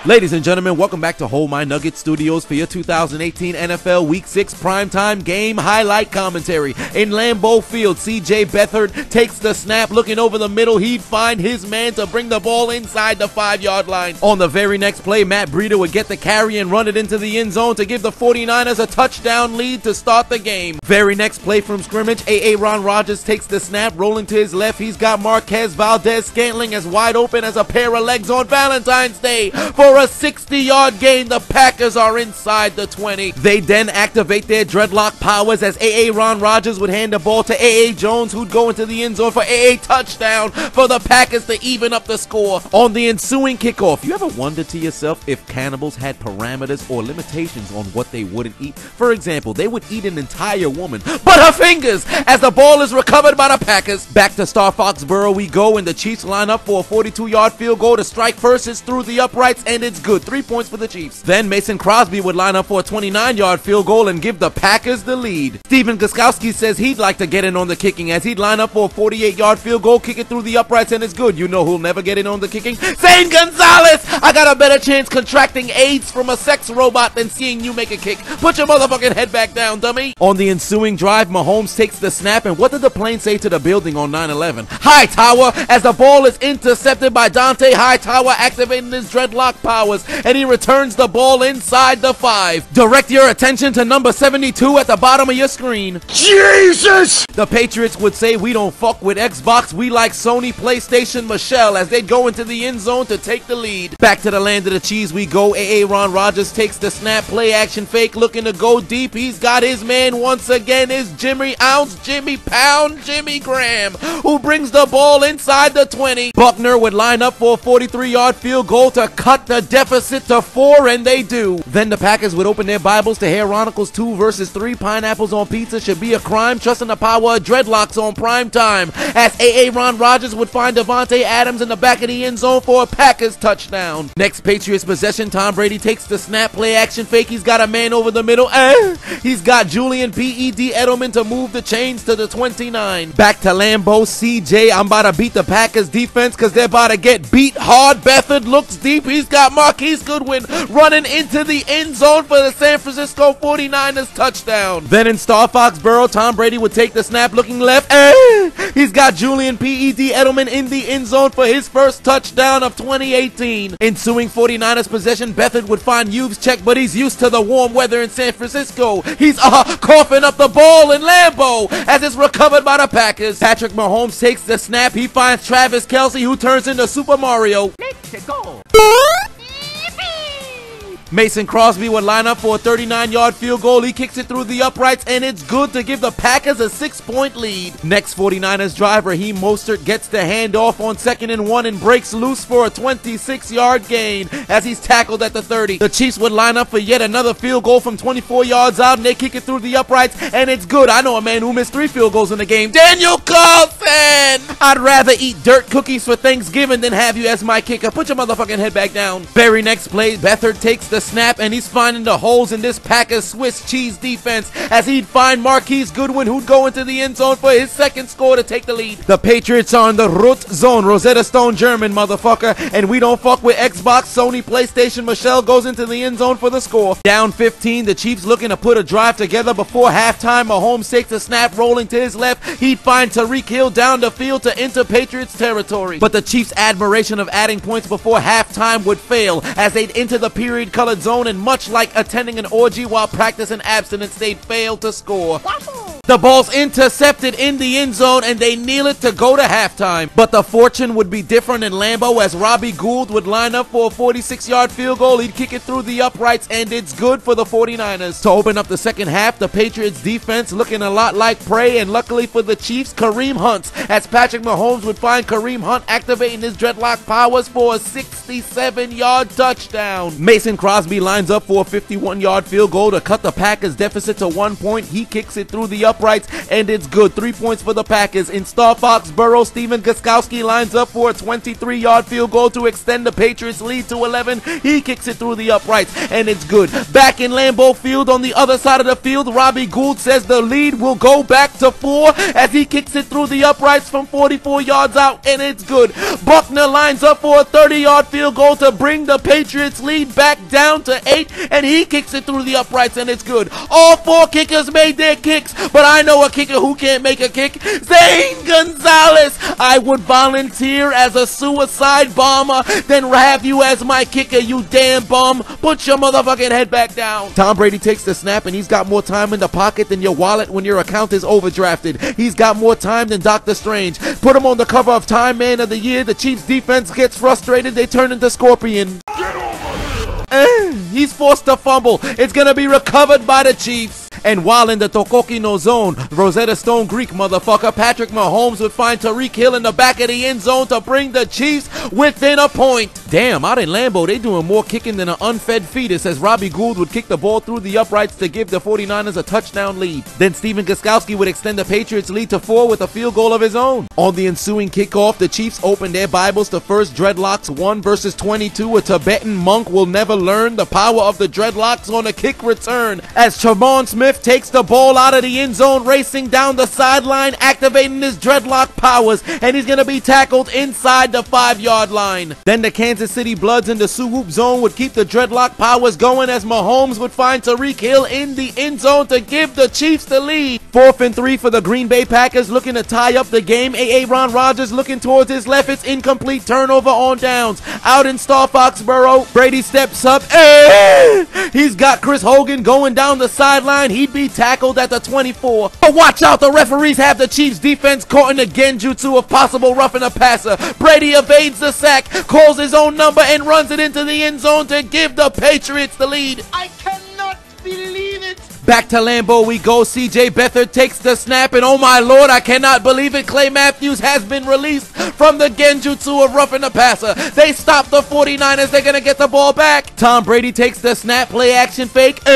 Ladies and gentlemen, welcome back to Hold My Nugget Studios for your 2018 NFL Week 6 primetime game highlight commentary. In Lambeau Field, C.J. Beathard takes the snap, looking over the middle. He'd find his man to bring the ball inside the 5-yard line. On the very next play, Matt Breida would get the carry and run it into the end zone to give the 49ers a touchdown lead to start the game. Very next play from scrimmage, Aaron Rodgers takes the snap, rolling to his left. He's got Marquez Valdez-Scantling as wide open as a pair of legs on Valentine's Day. For a 60-yard gain, the Packers are inside the 20. They then activate their dreadlock powers as Aaron Rodgers would hand the ball to A.A. Jones, who'd go into the end zone for A.A. touchdown for the Packers to even up the score. On the ensuing kickoff, you ever wonder to yourself if cannibals had parameters or limitations on what they wouldn't eat? For example, they would eat an entire woman, but her fingers, as the ball is recovered by the Packers. Back to Star Foxborough we go, and the Chiefs line up for a 42-yard field goal to strike first. It's through the uprights, and it's good. 3 points for the Chiefs. Then Mason Crosby would line up for a 29-yard field goal and give the Packers the lead. Steven Gostkowski says he'd like to get in on the kicking as he'd line up for a 48-yard field goal, kick it through the uprights, and it's good. You know who'll never get in on the kicking? Zane Gonzalez! I got a better chance contracting AIDS from a sex robot than seeing you make a kick. Put your motherfucking head back down, dummy. On the ensuing drive, Mahomes takes the snap, and what did the plane say to the building on 9/11? Hightower, as the ball is intercepted by Dante Hightower, activating his dreadlock powers, and he returns the ball inside the 5. Direct your attention to number 72 at the bottom of your screen. Jesus! The Patriots would say, we don't fuck with Xbox, we like Sony PlayStation Michelle, as they go into the end zone to take the lead. Back to the land of the cheese we go. Aaron Rodgers takes the snap, play action fake, looking to go deep. He's got his man once again, is Jimmy Ounce, Jimmy Pound, Jimmy Graham, who brings the ball inside the 20. Buckner would line up for a 43-yard field goal to cut the deficit to 4, and they do. Then the Packers would open their Bibles to Heronicles 2 verses 3. Pineapples on pizza should be a crime. Trusting the power of dreadlocks on prime time. As Aaron Rodgers would find Devontae Adams in the back of the end zone for a Packers touchdown. Next Patriots possession, Tom Brady takes the snap, play action fake. He's got a man over the middle. He's got Julian P.E.D. Edelman to move the chains to the 29. Back to Lambeau, CJ. I'm about to beat the Packers defense because they're about to get beat hard. Beathard looks deep. He's got Marquise Goodwin running into the end zone for the San Francisco 49ers touchdown. Then in Star Foxborough, Tom Brady would take the snap, looking left. He's got Julian P.E.D. Edelman in the end zone for his first touchdown of 2018. Ensuing 49ers possession, Beathard would find Hughes check, but he's used to the warm weather in San Francisco. He's coughing up the ball in Lambeau as it's recovered by the Packers. Patrick Mahomes takes the snap. He finds Travis Kelce, who turns into Super Mario. Let's go. Mason Crosby would line up for a 39-yard field goal. He kicks it through the uprights, and it's good to give the Packers a 6-point lead. Next 49ers drive, Raheem Mostert gets the handoff on 2nd and 1 and breaks loose for a 26-yard gain as he's tackled at the 30. The Chiefs would line up for yet another field goal from 24 yards out, and they kick it through the uprights, and it's good. I know a man who missed 3 field goals in the game. Daniel Carlson! I'd rather eat dirt cookies for Thanksgiving than have you as my kicker. Put your motherfucking head back down. Very next play, Beathard takes the snap, and he's finding the holes in this Packers Swiss cheese defense as he'd find Marquise Goodwin, who'd go into the end zone for his second score to take the lead. The Patriots are in the Rot zone, Rosetta Stone German, motherfucker, and we don't fuck with Xbox, Sony, PlayStation. Michelle goes into the end zone for the score. Down 15, the Chiefs looking to put a drive together before halftime. Mahomes takes a snap, rolling to his left. He'd find Tyreek Hill down the field to enter Patriots territory. But the Chiefs' admiration of adding points before halftime would fail as they'd enter the period-colored zone, and much like attending an orgy while practicing abstinence, they'd fail to score. The ball's intercepted in the end zone, and they kneel it to go to halftime. But the fortune would be different in Lambeau as Robbie Gould would line up for a 46-yard field goal. He'd kick it through the uprights, and it's good for the 49ers. To open up the second half, the Patriots defense looking a lot like prey, and luckily for the Chiefs, Kareem Hunt, as Patrick Mahomes would find Kareem Hunt activating his dreadlock powers for a 67-yard touchdown. Mason Crosby lines up for a 51-yard field goal to cut the Packers deficit to 1 point. He kicks it through the uprights, and it's good. 3 points for the Packers. In Star Foxborough, Steven Gostkowski lines up for a 23-yard field goal to extend the Patriots lead to 11. He kicks it through the uprights, and it's good. Back in Lambeau Field on the other side of the field, Robbie Gould says the lead will go back to 4 as he kicks it through the uprights from 44 yards out, and it's good. Buckner lines up for a 30-yard field goal to bring the Patriots lead back down to 8, and he kicks it through the uprights, and it's good. All 4 kickers made their kicks, but I know a kicker who can't make a kick. Zane Gonzalez. I would volunteer as a suicide bomber than have you as my kicker, you damn bum. Put your motherfucking head back down. Tom Brady takes the snap, and he's got more time in the pocket than your wallet when your account is overdrafted. He's got more time than Doctor Strange. Put him on the cover of Time Man of the Year. The Chiefs defense gets frustrated. They turn into Scorpion. He's forced to fumble. It's going to be recovered by the Chiefs. And while in the Tokokino zone, Rosetta Stone Greek motherfucker, Patrick Mahomes would find Tyreek Hill in the back of the end zone to bring the Chiefs within a point. Damn, out in Lambeau, they doing more kicking than an unfed fetus as Robbie Gould would kick the ball through the uprights to give the 49ers a touchdown lead. Then Steven Gostkowski would extend the Patriots lead to 4 with a field goal of his own. On the ensuing kickoff, the Chiefs opened their Bibles to 1 Dreadlocks 1 verses 22. A Tibetan monk will never learn the power of the dreadlocks on a kick return as Trevon Smith takes the ball out of the end zone, racing down the sideline, activating his dreadlock powers, and he's going to be tackled inside the 5-yard line. Then the Kansas City Bloods in the Swoop zone would keep the dreadlock powers going as Mahomes would find Tyreek Hill in the end zone to give the Chiefs the lead. 4th and 3 for the Green Bay Packers, looking to tie up the game. Aaron Rodgers looking towards his left. It's incomplete, turnover on downs. Out in Star Foxborough, Brady steps up. He's got Chris Hogan going down the sideline. He'd be tackled at the 24. But watch out, the referees have the Chiefs defense caught in the genjutsu of possible roughing a passer. Brady evades the sack, calls his own number, and runs it into the end zone to give the Patriots the lead. I cannot believe it. Back to Lambeau we go. CJ Beathard takes the snap, and oh my lord, I cannot believe it. Clay Matthews has been released from the genjutsu of roughing the passer. They stop the 49ers. They're going to get the ball back. Tom Brady takes the snap, play action fake.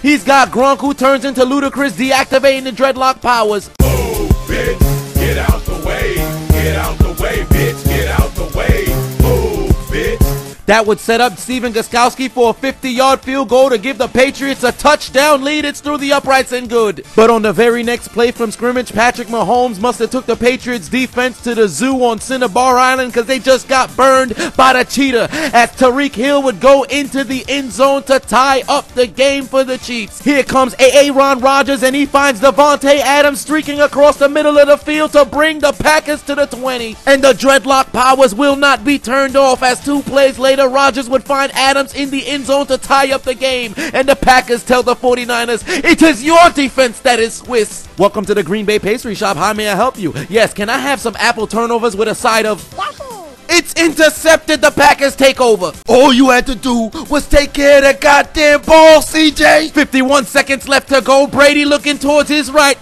He's got Gronk who turns into Ludacris, deactivating the dreadlock powers. Move, bitch. Get out the way. Get out the way, bitch. Get out the way. Move, bitch. That would set up Steven Gostkowski for a 50-yard field goal to give the Patriots a touchdown lead. It's through the uprights and good. But on the very next play from scrimmage, Patrick Mahomes must have took the Patriots defense to the zoo on Cinnabar Island because they just got burned by the cheetah as Tyreek Hill would go into the end zone to tie up the game for the Chiefs. Here comes Aaron Rodgers, and he finds Devontae Adams streaking across the middle of the field to bring the Packers to the 20. And the dreadlock powers will not be turned off as 2 plays later, Rodgers would find Adams in the end zone to tie up the game, and the Packers tell the 49ers, it is your defense that is Swiss. Welcome to the Green Bay Pastry Shop. How may I help you? Yes, can I have some apple turnovers with a side of waffle? It's intercepted. The Packers take over. All you had to do was take care of that goddamn ball, CJ. 51 seconds left to go. Brady looking towards his right.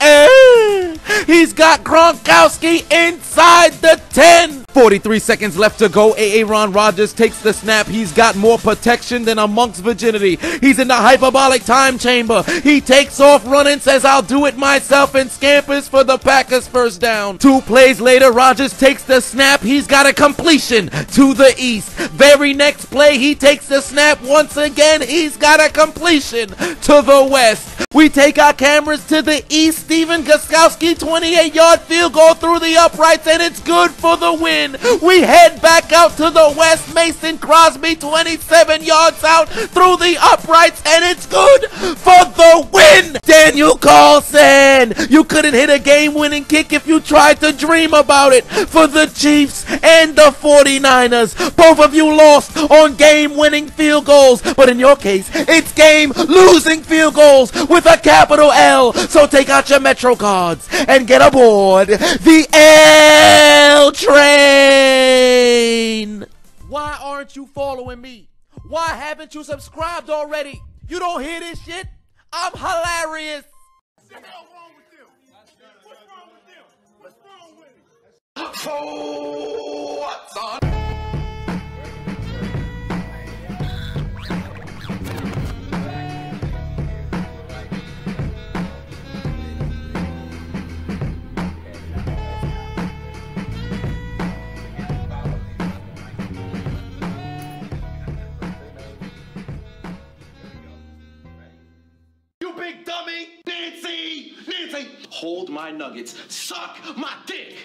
He's got Gronkowski inside the 10. 43 seconds left to go. Aaron Rodgers takes the snap. He's got more protection than a monk's virginity. He's in the hyperbolic time chamber. He takes off running, says I'll do it myself, and scampers for the Packers first down. 2 plays later, Rodgers takes the snap. He's got a completion to the east. Very next play, he takes the snap once again. He's got a completion to the west. We take our cameras to the east. Steven Gostkowski, 28-yard field goal through the uprights, and it's good for the win. We head back out to the west. Mason Crosby, 27 yards out through the uprights, and it's good for the win. Daniel Carlson, you couldn't hit a game-winning kick if you tried to dream about it. For the Chiefs and the 49ers, both of you lost on game-winning field goals, but in your case, it's game-losing field goals with a capital L. So take out your Metro cards and get aboard the L train. Why aren't you following me? Why haven't you subscribed already? You don't hear this shit? I'm hilarious. What the hell wrong with them? What's wrong with them? What's wrong with it? So what's on? hold my nuggets, suck my dick.